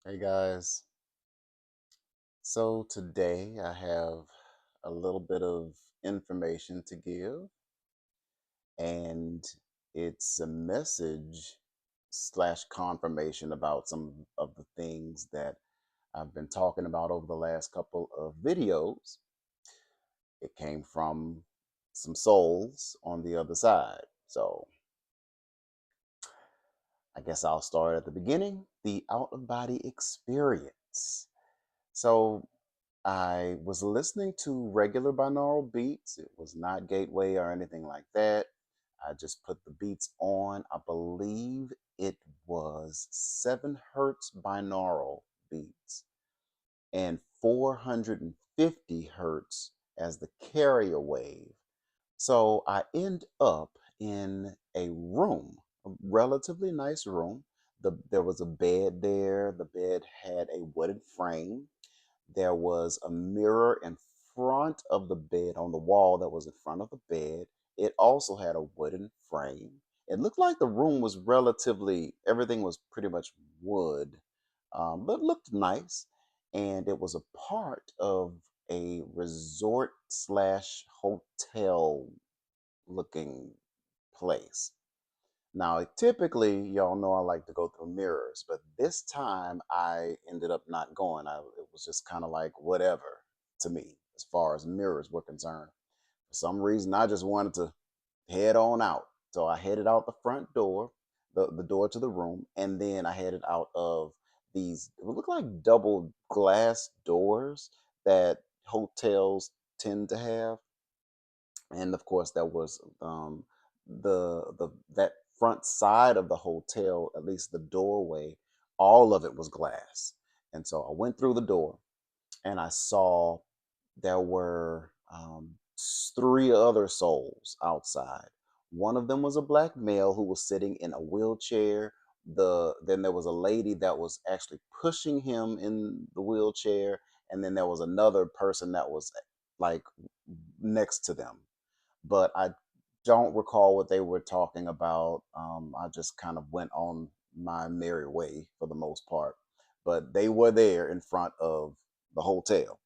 Hey guys, so today I have a little bit of information to give, and it's a message slash confirmation about some of the things that I've been talking about over the last couple of videos. It came from some souls on the other side. So I guess I'll start at the beginning, the out of body experience. So I was listening to regular binaural beats. It was not gateway or anything like that. I just put the beats on. I believe it was 7 hertz binaural beats and 450 hertz as the carrier wave. So I end up in a room, a relatively nice room. There was a bed there. The bed had a wooden frame. There was a mirror in front of the bed on the wall that was in front of the bed. It also had a wooden frame. It looked like the room was everything was pretty much wood, but it looked nice. And it was a part of a resort slash hotel looking place. Now, typically, y'all know I like to go through mirrors, but this time I ended up not going. It was just kind of like whatever to me as far as mirrors were concerned. For some reason, I just wanted to head on out. So I headed out the front door, the door to the room, and then I headed out of these, it look like double glass doors that hotels tend to have. And of course, that was the that front side of the hotel, at least the doorway, all of it was glass. And so I went through the door and I saw there were 3 other souls outside. One of them was a black male who was sitting in a wheelchair. Then there was a lady that was actually pushing him in the wheelchair, and then there was another person that was like next to them, but I don't recall what they were talking about. I just kind of went on my merry way for the most part, but they were there in front of the hotel.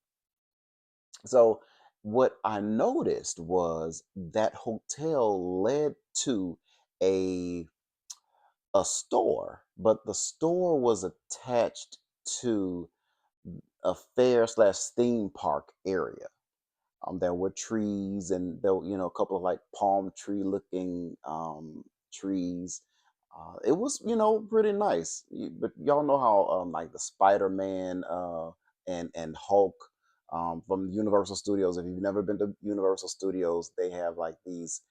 So what I noticed was that hotel led to a a store, but the store was attached to a fair slash theme park area. There were trees, and there were, a couple of like palm tree looking trees. It was, pretty nice. But y'all know how like the Spider-Man and Hulk from Universal Studios. If you've never been to Universal Studios, they have like these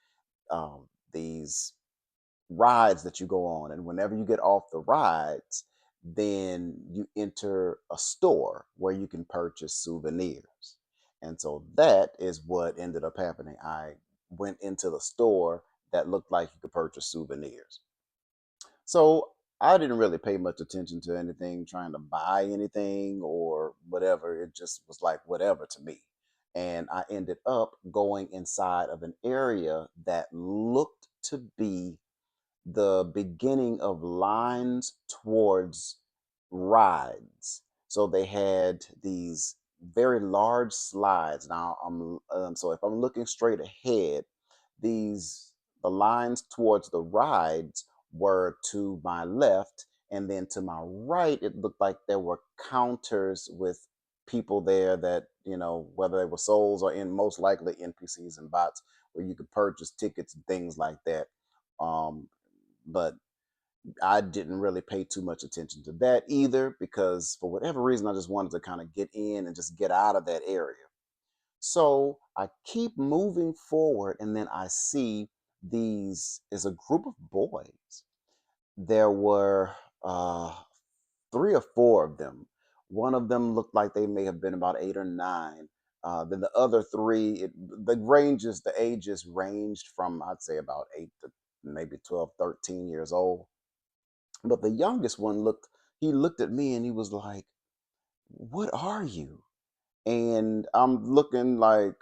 rides that you go on, and whenever you get off the rides, then you enter a store where you can purchase souvenirs. And so that is what ended up happening. I went into the store that looked like you could purchase souvenirs. So I didn't really pay much attention to anything, trying to buy anything or whatever. It just was like whatever to me. And I ended up going inside of an area that looked to be the beginning of lines towards rides. So they had these very large slides. Now, so if I'm looking straight ahead, the lines towards the rides were to my left, and then to my right, it looked like there were counters with people there that, whether they were souls or in most likely NPCs and bots, where you could purchase tickets and things like that. But I didn't really pay too much attention to that either, because for whatever reason, I just wanted to kind of get in and just get out of that area. So I keep moving forward, and then I see these is a group of boys. There were 3 or 4 of them. One of them looked like they may have been about 8 or 9. Then the other 3, the ages ranged from, I'd say, about 8 to maybe 12, 13 years old. But the youngest one he looked at me and he was like, "What are you?" And I'm looking like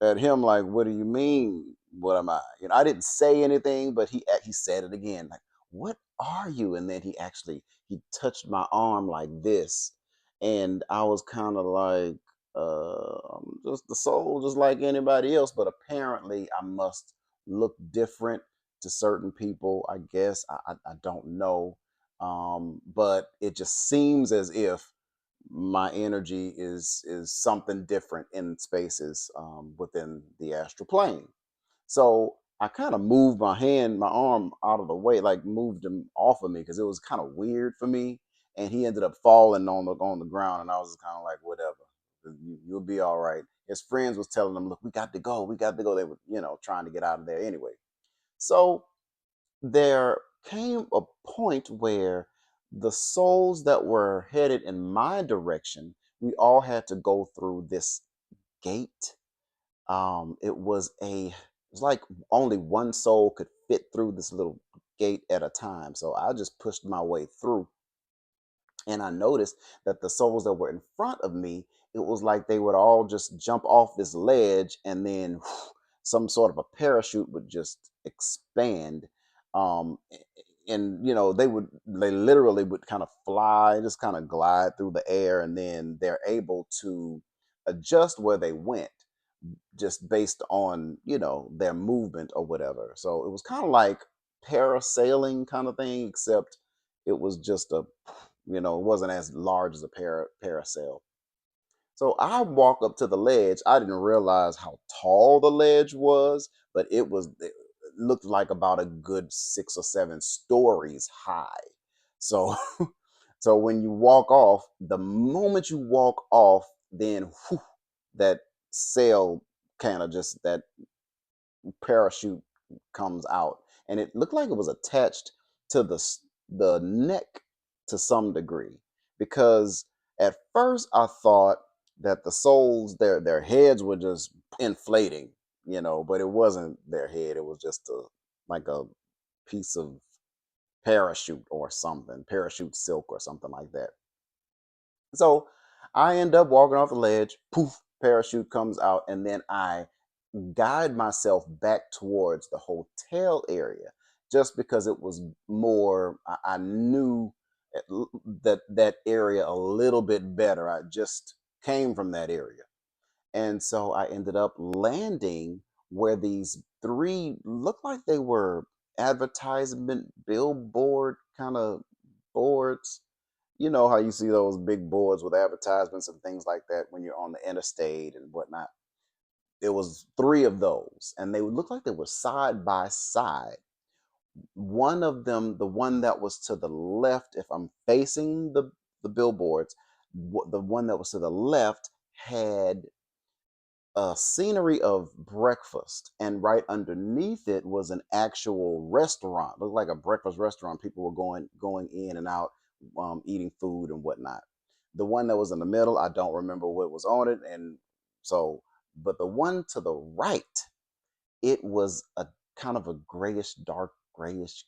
at him like, "What do you mean? What am I?" I didn't say anything, but he said it again, like, "What are you? And then he touched my arm like this, and I was kind of like, I'm just the soul, just like anybody else. But apparently, I must look different to certain people. I guess I don't know, but it just seems as if my energy is something different in spaces within the astral plane. So I kind of moved my arm out of the way, like moved him off of me because it was kind of weird for me. And he ended up falling on the ground, and I was kind of like, whatever, you'll be all right. His friends was telling him, look, we got to go, we got to go. They were, trying to get out of there anyway. So there came a point where the souls that were headed in my direction, we all had to go through this gate. It was like only one soul could fit through this little gate at a time. So I just pushed my way through, and I noticed that the souls that were in front of me, it was like they would all just jump off this ledge, and then some sort of a parachute would just expand. And they literally would kind of fly, just kind of glide through the air, and then they're able to adjust where they went just based on their movement or whatever. So it was kind of like parasailing kind of thing, except it was just it wasn't as large as a parasail. So I walk up to the ledge. I didn't realize how tall the ledge was, but it looked like about a good 6 or 7 stories high. So so when you walk off, the moment you walk off, then whew, that sail kind of just that parachute comes out, and it looked like it was attached to the neck to some degree, because at first I thought that the souls, their heads were just inflating, but it wasn't their head. It was just like a piece of parachute or something, parachute silk or something like that. So I end up walking off the ledge, poof, parachute comes out, and then I guide myself back towards the hotel area, just because it was more, I knew that area a little bit better. I just came from that area. And so I ended up landing where these three looked like they were advertisement billboard kind of boards. You know how you see those big boards with advertisements and things like that when you're on the interstate and whatnot. There was three of those, and they would look like they were side by side. One of them, the one that was to the left, if I'm facing the billboards, the one that was to the left had a scenery of breakfast, and right underneath it was an actual restaurant. Looked like a breakfast restaurant. People were going in and out, eating food and whatnot. The one that was in the middle, I don't remember what was on it, and so, but the one to the right, it was a kind of a grayish, dark grayish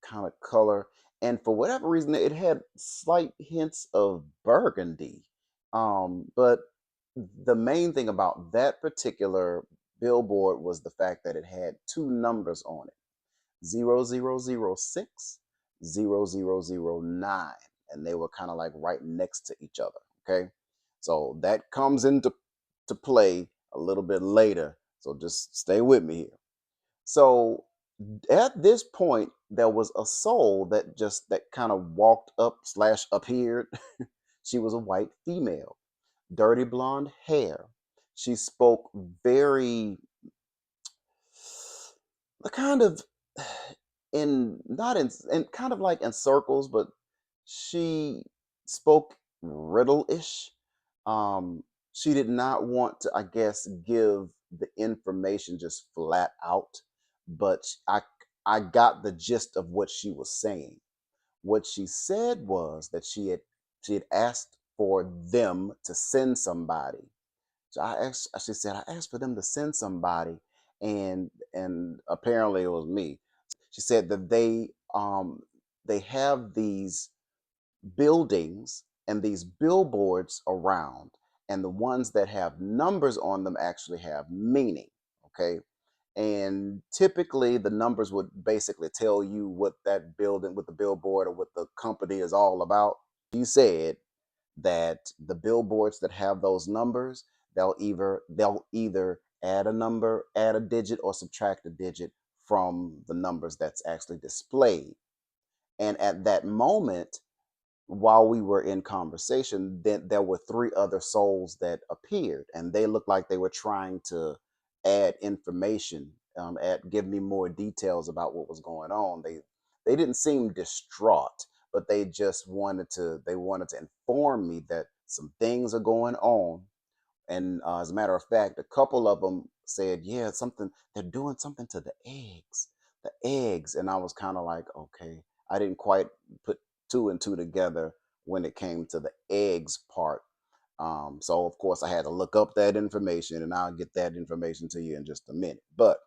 kind of color, and for whatever reason, it had slight hints of burgundy. But the main thing about that particular billboard was the fact that it had two numbers on it: 0006, 0009, and they were kind of like right next to each other. Okay, so that comes into to play a little bit later, so just stay with me here. So at this point, there was a soul that kind of walked up slash appeared. She was a white female, dirty blonde hair. She spoke very, the kind of, in not in kind of like in circles, but she spoke riddle-ish. She did not want to, I guess, give the information just flat out, but I got the gist of what she was saying. What she said was that she had asked for them to send somebody. So she said, I asked for them to send somebody, and apparently it was me. She said that they have these buildings and these billboards around, and the ones that have numbers on them actually have meaning. Okay. And typically the numbers would basically tell you what that building, what the billboard or what the company is all about. You said that the billboards that have those numbers, they'll either add a number, add a digit, or subtract a digit from the numbers that's actually displayed. And at that moment, while we were in conversation, then there were three other souls that appeared, and they looked like they were trying to add information, give me more details about what was going on. They didn't seem distraught, but they wanted to inform me that some things are going on. And as a matter of fact, a couple of them said, "Yeah, something. They're doing something to the eggs." And I was kind of like, okay, I didn't quite put two and two together when it came to the eggs part. So of course I had to look up that information, and I'll get that information to you in just a minute. But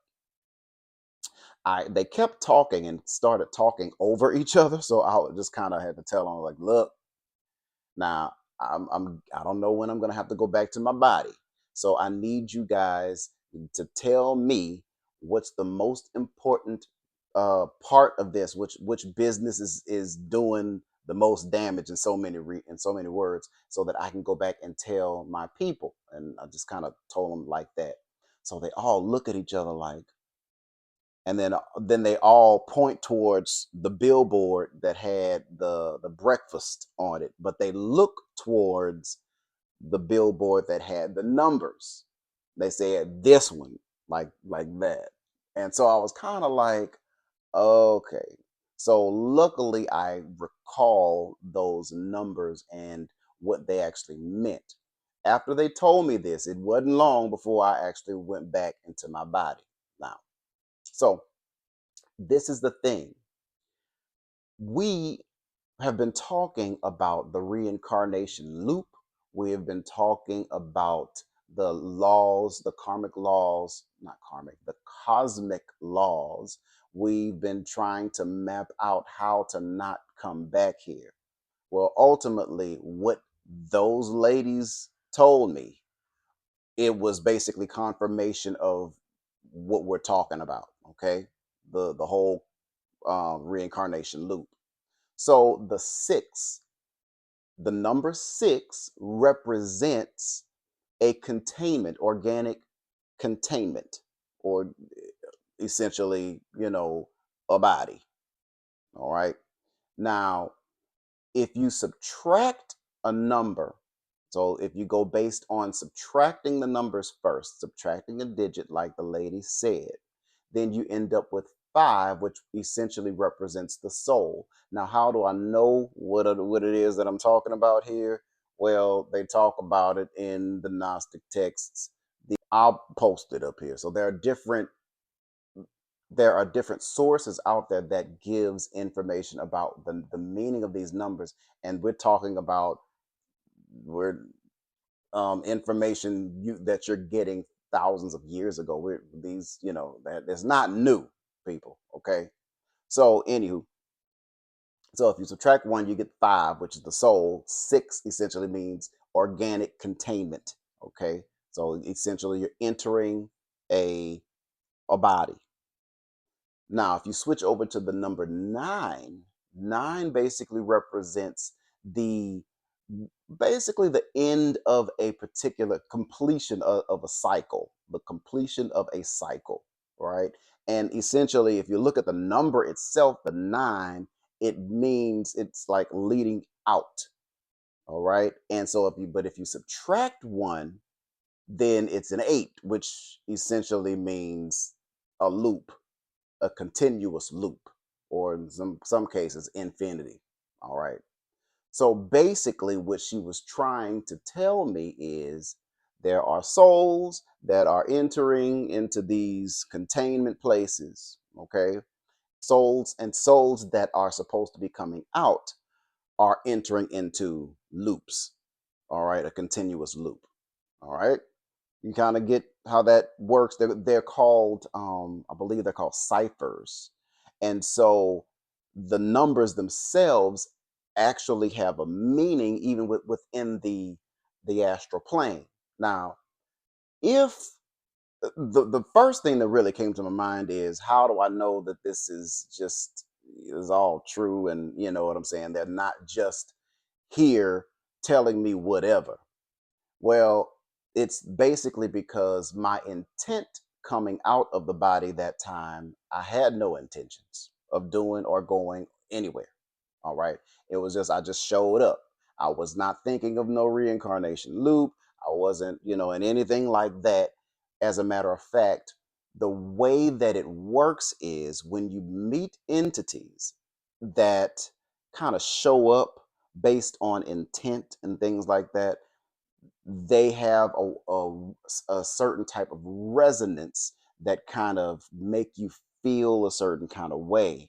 they kept talking and started talking over each other, so I just kind of had to tell them like, "Look, now, I don't know when I'm gonna have to go back to my body. So I need you guys to tell me what's the most important part of this, which business is doing the most damage in in so many words, so that I can go back and tell my people." And I just kind of told them like that. So they all look at each other like, and then they all point towards the billboard that had the breakfast on it, but they look towards the billboard that had the numbers. They said this one, like that. And so I was kind of like, okay. So luckily I recall those numbers and what they actually meant. After they told me this, it wasn't long before I actually went back into my body now. So this is the thing. We have been talking about the reincarnation loop. We have been talking about the laws, the karmic laws, not karmic, the cosmic laws. We've been trying to map out how to not come back here. Well, ultimately, what those ladies told me, it was basically confirmation of what we're talking about. Okay, the whole reincarnation loop. So the number six represents a containment, organic containment, or essentially, a body. All right. Now, if you subtract a number, so if you go based on subtracting the numbers first, subtracting a digit, like the lady said, then you end up with five, which essentially represents the soul. Now, how do I know what it is that I'm talking about here? Well, they talk about it in the Gnostic texts. I'll post it up here. So there are different sources out there that gives information about the meaning of these numbers, and we're talking about we're information that you're getting thousands of years ago. That it's not new, people. Okay, so anywho, so if you subtract one, you get five, which is the soul. Six essentially means organic containment. Okay, so essentially you're entering a a body. Now, if you switch over to the number nine, nine basically represents the basically the end of a particular completion of a cycle, the completion of a cycle, right? And essentially, if you look at the number itself, the nine, it means it's like leading out, all right? And so if you subtract one, then it's an eight, which essentially means a loop, a continuous loop, or in some cases, infinity. All right. So basically, what she was trying to tell me is there are souls that are entering into these containment places. Okay. Souls that are supposed to be coming out are entering into loops. All right. A continuous loop. All right. You kind of get how that works. They're called, I believe they're called ciphers. And so the numbers themselves actually have a meaning even within the astral plane. Now, if the first thing that really came to my mind is, how do I know that this is all true, and you know what I'm saying? They're not just here telling me whatever. Well, it's basically because my intent coming out of the body that time, I had no intentions of doing or going anywhere. All right. It was just, I just showed up. I was not thinking of no reincarnation loop. I wasn't, in anything like that. As a matter of fact, the way that it works is when you meet entities that kind of show up based on intent and things like that, they have a certain type of resonance that kind of make you feel a certain kind of way,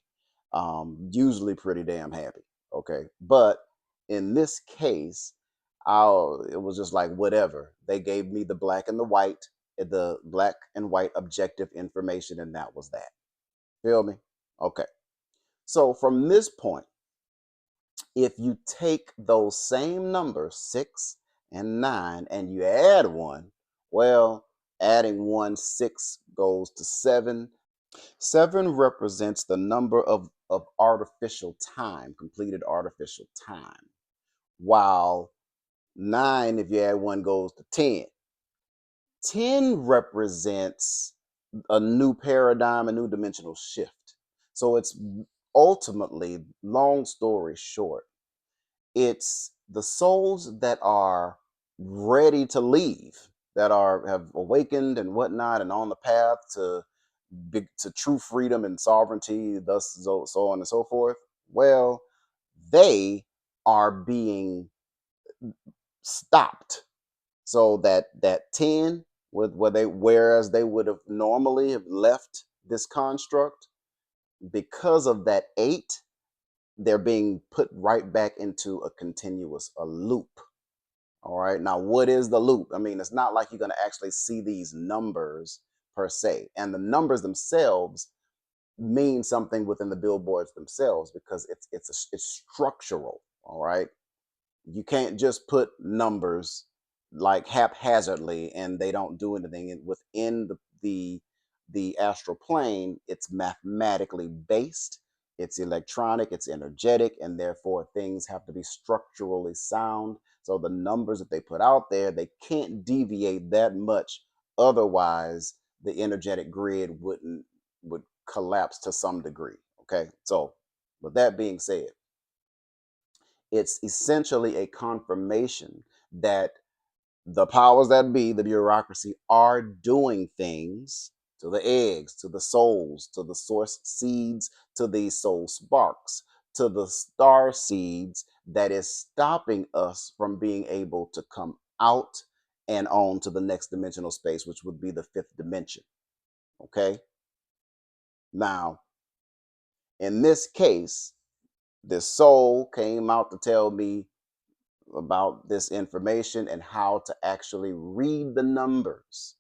usually pretty damn happy. Okay, but in this case, it was just like whatever. They gave me the black and white objective information, and that was that. Feel me? Okay. So from this point, if you take those same numbers, 6 and 9, and you add 1, well, adding 1, 6 goes to 7. 7 represents the number of artificial time, completed artificial time, while 9, if you add 1, goes to 10. 10 represents a new paradigm, a new dimensional shift. So it's ultimately, long story short, it's the souls that are ready to leave, that have awakened and whatnot, and on the path to true freedom and sovereignty, thus so on and so forth. Well, they are being stopped, so that 10, whereas they would have normally have left this construct, because of that 8, they're being put right back into a loop. All right. Now, what is the loop? I mean, it's not like you're going to actually see these numbers per se. And the numbers themselves mean something within the billboards themselves, because it's structural. All right. You can't just put numbers like haphazardly and they don't do anything. Within the astral plane, it's mathematically based, it's electronic, it's energetic, and therefore things have to be structurally sound. So the numbers that they put out there, they can't deviate that much. Otherwise, the energetic grid would collapse to some degree. Okay. So with that being said, it's essentially a confirmation that the powers that be, the bureaucracy, are doing things to the eggs, to the souls, to the source seeds, to the soul sparks, to the star seeds, that is stopping us from being able to come out and on to the next dimensional space, which would be the 5th dimension. Okay. Now, in this case, this soul came out to tell me about this information and how to actually read the numbers,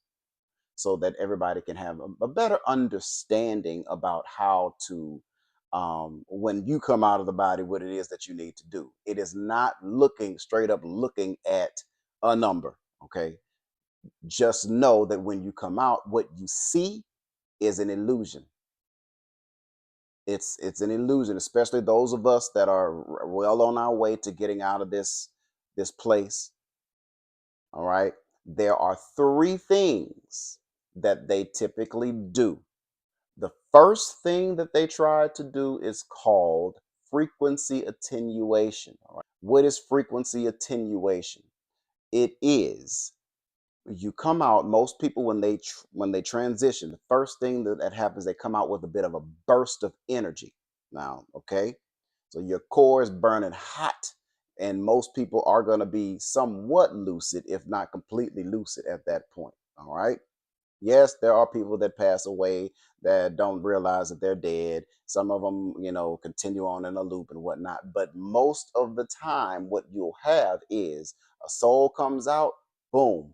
so that everybody can have a better understanding about how to, when you come out of the body, what it is that you need to do. It is not looking straight up looking at a number. Okay. Just know that when you come out, what you see is an illusion. It's an illusion, especially those of us that are well on our way to getting out of this place. All right. There are 3 things that they typically do. The first thing that they try to do is called frequency attenuation. All right. What is frequency attenuation? It is, you come out, most people when they transition, the first thing that happens, they come out with a bit of a burst of energy. Now, okay, so your core is burning hot, and most people are going to be somewhat lucid, if not completely lucid, at that point. All right. Yes, there are people that pass away that don't realize that they're dead. Some of them, continue on in a loop and whatnot. But most of the time, what you'll have is a soul comes out, boom,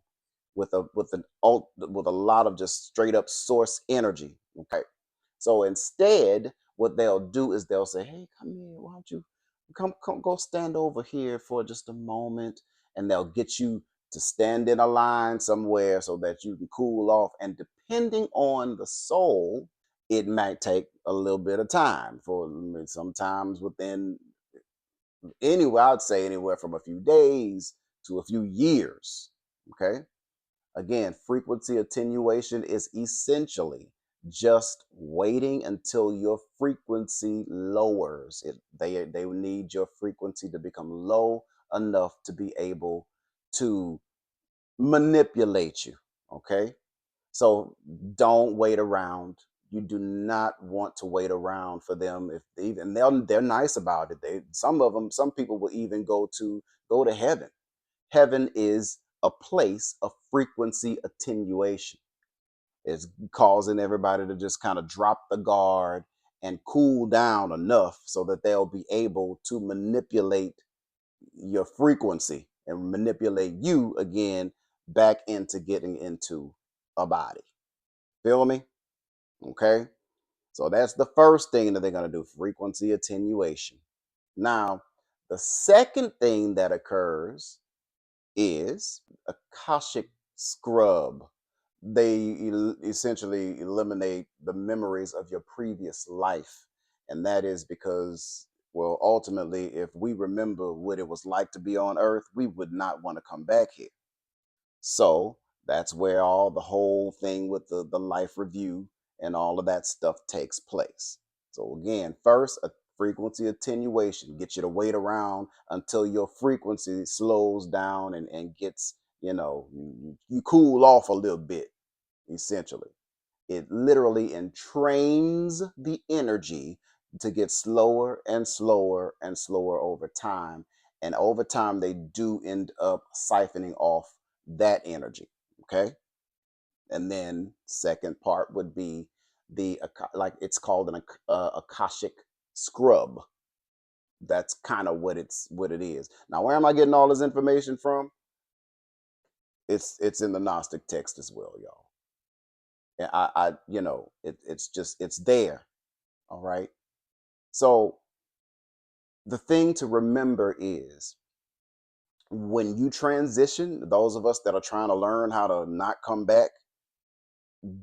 with a lot of just straight up source energy. Okay. So instead, what they'll do is they'll say, "Hey, come here. Why don't you come go stand over here for just a moment?" And they'll get you to stand in a line somewhere so that you can cool off. And depending on the soul, it might take a little bit of time. For sometimes within, anywhere, I'd say anywhere from a few days to a few years. Okay. Again, frequency attenuation is essentially just waiting until your frequency lowers. They need your frequency to become low enough to be able to manipulate you. Okay. So don't wait around. You do not want to wait around for them. If they even they're nice about it. Some people will even go to heaven. Heaven is a place of frequency attenuation. It's causing everybody to just kind of drop the guard and cool down enough so that they'll be able to manipulate your frequency and manipulate you again back into getting into a body. Feel me? Okay. So that's the first thing that they're going to do, frequency attenuation. Now, the second thing that occurs is Akashic scrub. They essentially eliminate the memories of your previous life. And that is because, well, ultimately, if we remember what it was like to be on Earth, we would not want to come back here. So that's where all the whole thing with the life review and all of that stuff takes place. So again, first, a frequency attenuation, get you to wait around until your frequency slows down and gets, you cool off a little bit, essentially. It literally entrains the energy to get slower and slower and slower over time. And over time, they do end up siphoning off that energy. Okay. And then second part would be like it's called an Akashic scrub. That's kind of what it is. Now, where am I getting all this information from? It's in the Gnostic text as well, y'all. And it's there. All right. So the thing to remember is when you transition, those of us that are trying to learn how to not come back,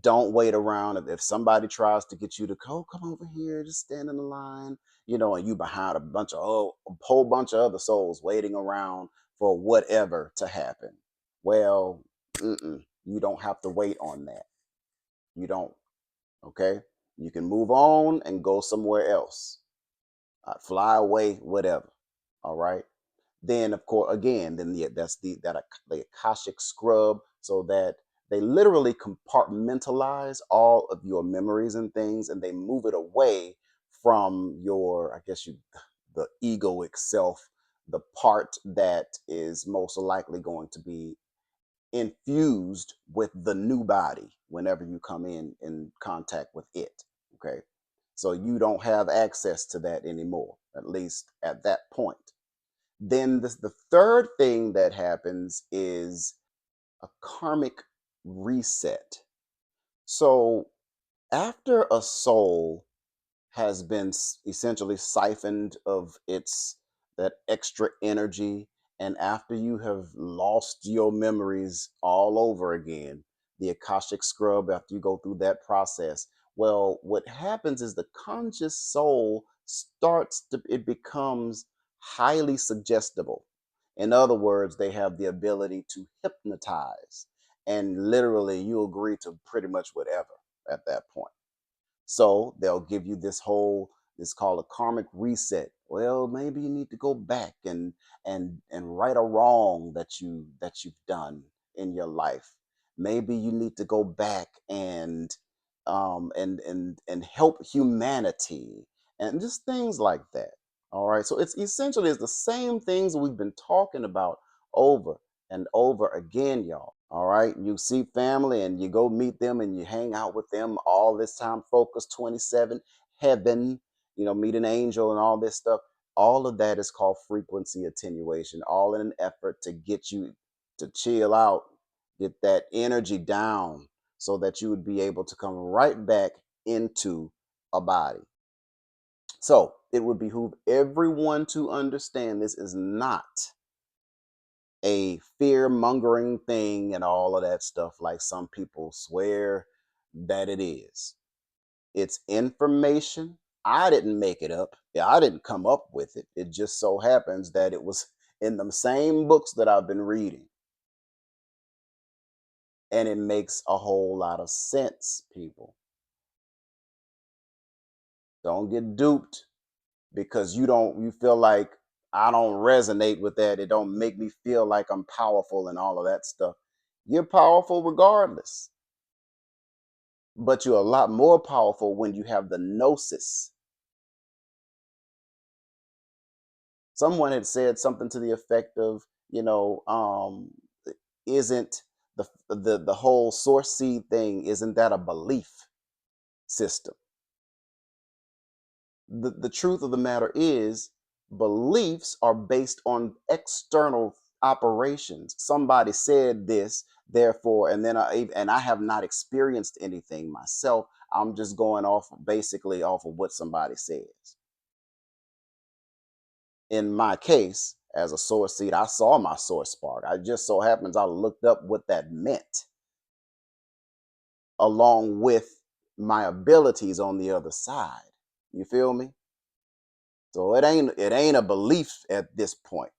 don't wait around. If somebody tries to get you to come over here, just stand in the line, and you behind a whole bunch of other souls waiting around for whatever to happen. Well, you don't have to wait on that. You don't. Okay. You can move on and go somewhere else. Fly away, whatever. All right. Then, of course, again, that's the Akashic scrub, so that they literally compartmentalize all of your memories and things, and they move it away from the egoic self, the part that is most likely going to be infused with the new body whenever you come in contact with it. Okay. So you don't have access to that anymore, at least at that point. Then the third thing that happens is a karmic reset. So after a soul has been essentially siphoned of that extra energy, and after you have lost your memories all over again, the Akashic scrub, after you go through that process, well, what happens is the conscious soul it becomes highly suggestible. In other words, they have the ability to hypnotize, and literally you agree to pretty much whatever at that point. So they'll give you this called a karmic reset. Well, maybe you need to go back and right a wrong that you've done in your life. Maybe you need to go back and help humanity and just things like that. All right. So it's essentially the same things we've been talking about over and over again, y'all. All right. You see family and you go meet them and you hang out with them all this time. Focus 27, heaven, meet an angel and all this stuff. All of that is called frequency attenuation, all in an effort to get you to chill out, get that energy down so that you would be able to come right back into a body. So it would behoove everyone to understand this is not a fear-mongering thing and all of that stuff like some people swear that it is. It's information. I didn't make it up. Yeah, I didn't come up with it. It just so happens that it was in the same books that I've been reading. And it makes a whole lot of sense, people. Don't get duped because you feel like I don't resonate with that. It don't make me feel like I'm powerful and all of that stuff. You're powerful regardless. But you're a lot more powerful when you have the gnosis. Someone had said something to the effect of, isn't the whole source seed thing, isn't that a belief system? The truth of the matter is beliefs are based on external operations. Somebody said this, therefore, and then I have not experienced anything myself. I'm just going basically off of what somebody says. In my case, as a source seed, I saw my source spark. I just so happens I looked up what that meant, along with my abilities on the other side. You feel me? So it ain't a belief at this point.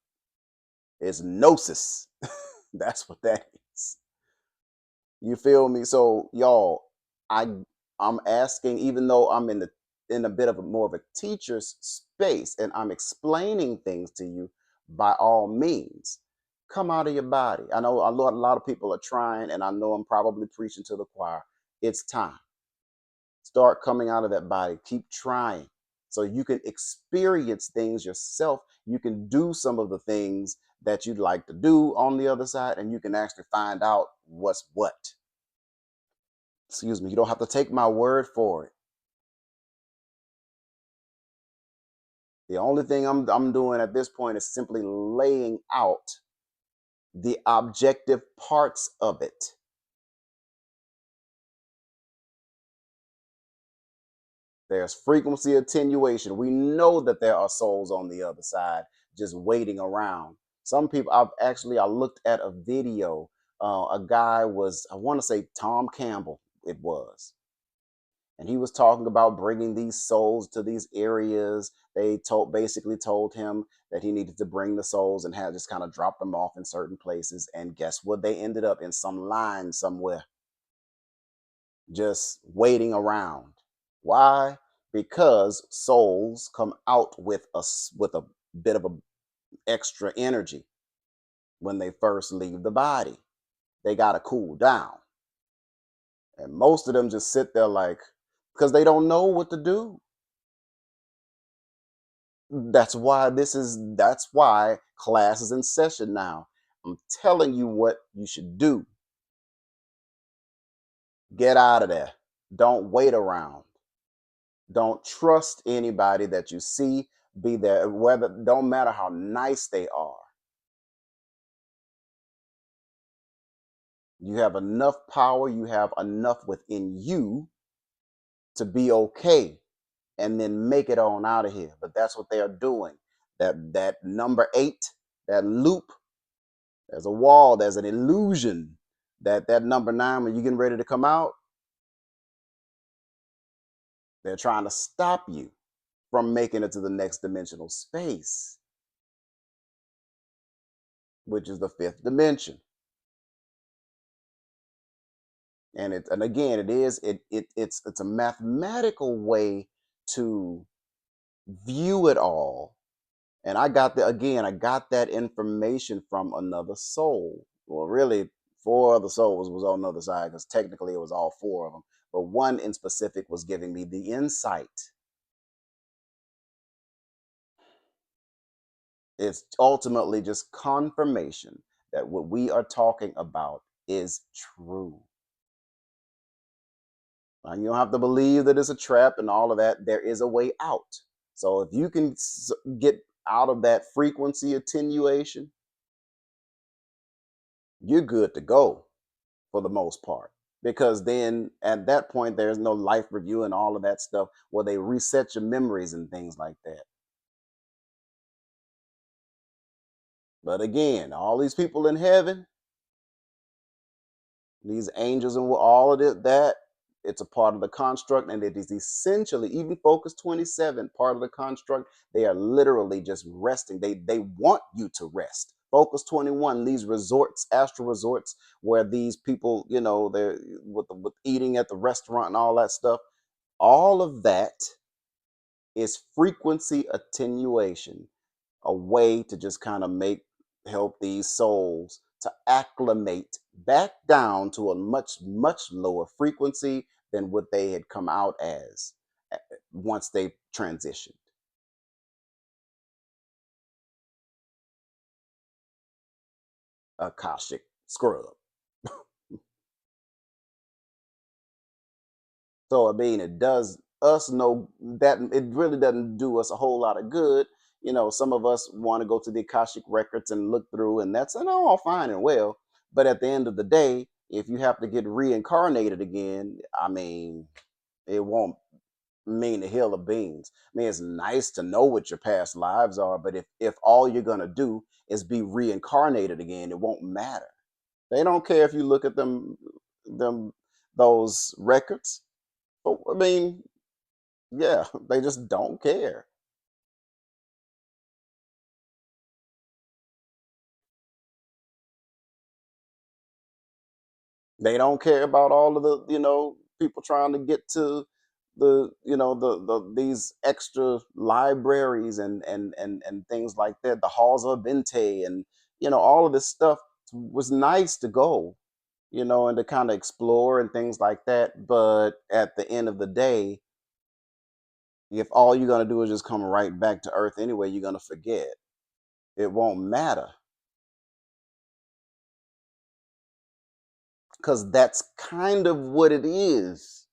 It's gnosis. That's what that is. You feel me? So y'all, I'm asking, even though I'm in a bit of more of a teacher's space and I'm explaining things to you, by all means, come out of your body. I know a lot of people are trying, and I know I'm probably preaching to the choir. It's time. Start coming out of that body. Keep trying so you can experience things yourself. You can do some of the things that you'd like to do on the other side, and you can actually find out what's what. Excuse me. You don't have to take my word for it. The only thing I'm doing at this point is simply laying out the objective parts of it. There's frequency attenuation. We know that there are souls on the other side just waiting around. Some people, I looked at a video. A guy was, I want to say Tom Campbell, it was. And he was talking about bringing these souls to these areas. They basically told him that he needed to bring the souls and had just kind of dropped them off in certain places. And guess what? They ended up in some line somewhere, just waiting around. Why? Because souls come out with a bit of a extra energy when they first leave the body. They got to cool down. And most of them just sit there because they don't know what to do. That's why class is in session now. I'm telling you what you should do. Get out of there. Don't wait around. Don't trust anybody that you see be there, don't matter how nice they are. You have enough power, you have enough within you to be okay, and then make it on out of here. But that's what they are doing. That number 8, that loop, there's a wall, there's an illusion that number 9, when you're getting ready to come out, they're trying to stop you from making it to the next dimensional space, which is the 5th dimension. And again, it's a mathematical way to view it all. And I got that information from another soul. Well, really, 4 other souls was on the other side, because technically it was all 4 of them. But one in specific was giving me the insight. It's ultimately just confirmation that what we are talking about is true. Now, you don't have to believe that it's a trap and all of that. There is a way out. So if you can get out of that frequency attenuation, you're good to go for the most part. Because then at that point, there's no life review and all of that stuff where they reset your memories and things like that. But again, all these people in heaven, these angels and all of it, that it's a part of the construct, and it is essentially, even Focus 27, part of the construct. They are literally just resting. They want you to rest. Focus 21, these resorts, astral resorts, where these people, they're with eating at the restaurant and all that stuff. All of that is frequency attenuation, a way to just kind of help these souls to acclimate back down to a much, much lower frequency than what they had come out as once they transitioned. Akashic scrub. So, I mean, it does us know that it really doesn't do us a whole lot of good. Some of us want to go to the Akashic records and look through, and that's all fine and well. But at the end of the day, if you have to get reincarnated again, I mean, it won't mean a hill of beans. I mean, it's nice to know what your past lives are, but if all you're gonna do is be reincarnated again, it won't matter. They don't care if you look at them those records. But, I mean, yeah, they just don't care. They don't care about all of the, people trying to get to these extra libraries and things like that, the halls of Bente, and all of this stuff was nice to go, and to kind of explore and things like that. But at the end of the day, if all you're gonna do is just come right back to Earth anyway, you're gonna forget. It won't matter, because that's kind of what it is.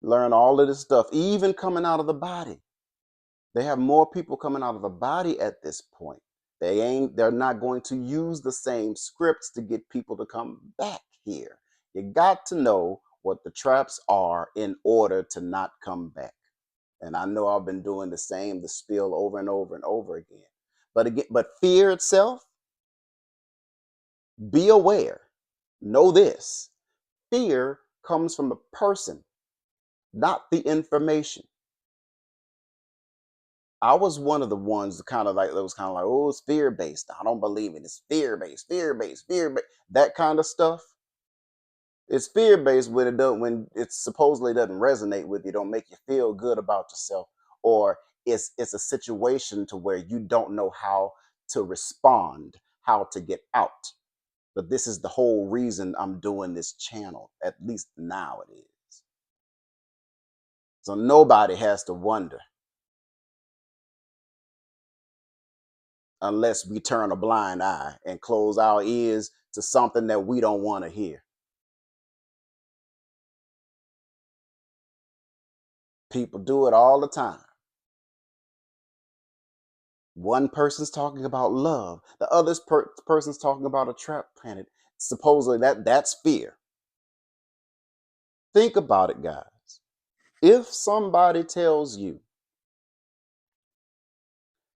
Learn all of this stuff, even coming out of the body. They have more people coming out of the body at this point. They're not going to use the same scripts to get people to come back here. You got to know what the traps are in order to not come back. And I know I've been doing the spiel over and over and over again. But fear itself, be aware. Know this. Fear comes from the person, not the information. I was one of the ones that was kind of like, oh, it's fear based. I don't believe it. It's fear based, fear based, fear based. That kind of stuff. It's fear based when it supposedly doesn't resonate with you, don't make you feel good about yourself, or it's a situation to where you don't know how to respond, how to get out. But this is the whole reason I'm doing this channel. At least now it is. So nobody has to wonder, unless we turn a blind eye and close our ears to something that we don't want to hear. People do it all the time. One person's talking about love, the other person's talking about a trap planet. Supposedly that's fear. Think about it, guys. If somebody tells you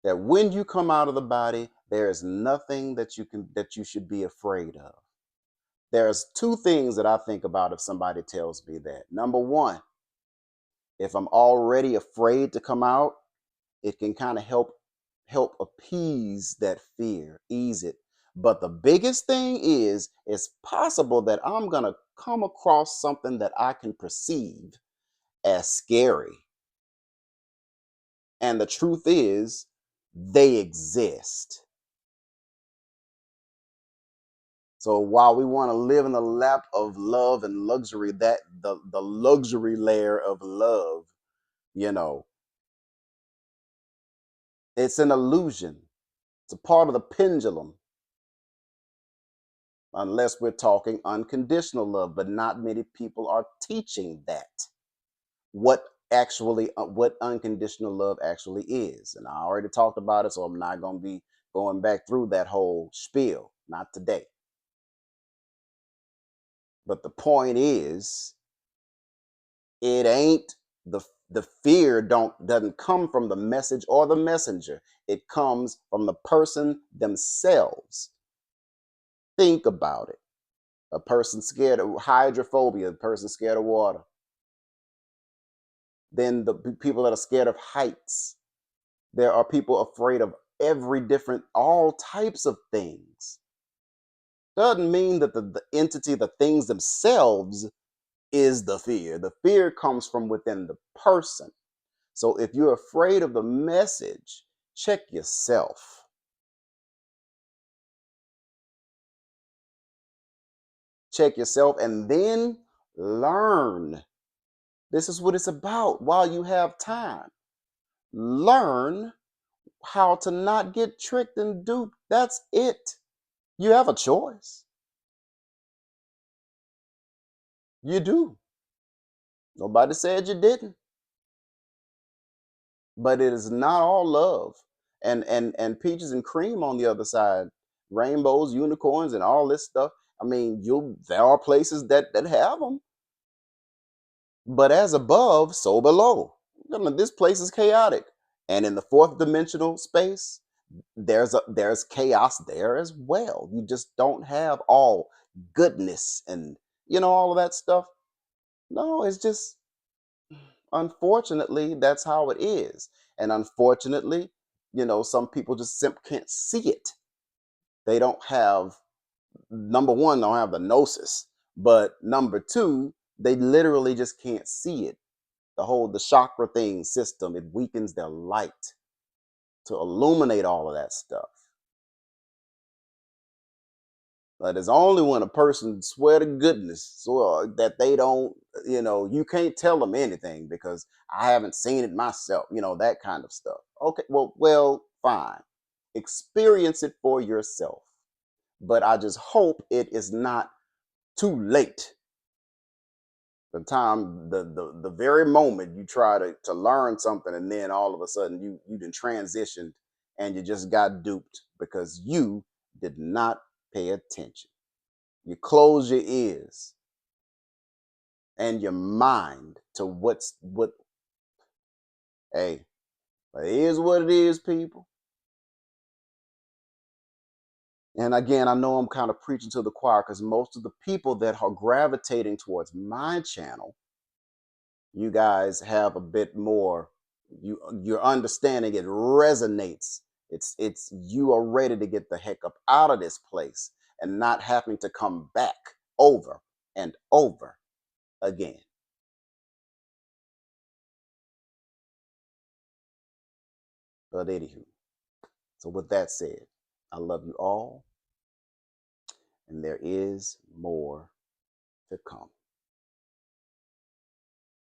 that when you come out of the body, there is nothing that you should be afraid of. There's two things that I think about if somebody tells me that. Number one, if I'm already afraid to come out, it can kind of help appease that fear, ease it. But the biggest thing is, it's possible that I'm going to come across something that I can perceive as scary. And the truth is, they exist. So while we want to live in the lap of love and luxury, that the luxury layer of love, you know, it's an illusion. It's a part of the pendulum. Unless we're talking unconditional love, but not many people are teaching that. What unconditional love actually is. And I already talked about it, so I'm not going to be going back through that whole spiel, not today. But the point is, it ain't the fear doesn't come from the message or the messenger. It comes from the person themselves. Think about it. A person scared of hydrophobia, a person scared of water. Then the people that are scared of heights. There are people afraid of all types of things. Doesn't mean that the entity, the things themselves is the fear. The fear comes from within the person. So if you're afraid of the message, check yourself. Check yourself and then learn. This is what it's about while you have time. Learn how to not get tricked and duped. That's it. You have a choice. You do. Nobody said you didn't. But it is not all love. And peaches and cream on the other side. Rainbows, unicorns, and all this stuff. I mean, there are places that have them. But as above, so below. I mean, this place is chaotic. And in the fourth dimensional space, there's chaos there as well. You just don't have all goodness and all of that stuff. No, it's just unfortunately that's how it is. And unfortunately, some people just simply can't see it. They don't have, number one, don't have the gnosis, but number two, they literally just can't see it. The chakra thing system, it weakens their light to illuminate all of that stuff. But it's only when a person swear to goodness that they don't, you can't tell them anything because I haven't seen it myself, that kind of stuff. Okay, well, fine. Experience it for yourself. But I just hope it is not too late. The very moment you try to learn something and then all of a sudden you done transitioned and you just got duped because you did not pay attention. You close your ears and your mind to what. Hey, it is what it is, people. And again, I know I'm kind of preaching to the choir because most of the people that are gravitating towards my channel, you guys have a bit more. Your understanding, it resonates. It's you are ready to get the heck up out of this place and not having to come back over and over again. But anywho, so with that said, I love you all, and there is more to come.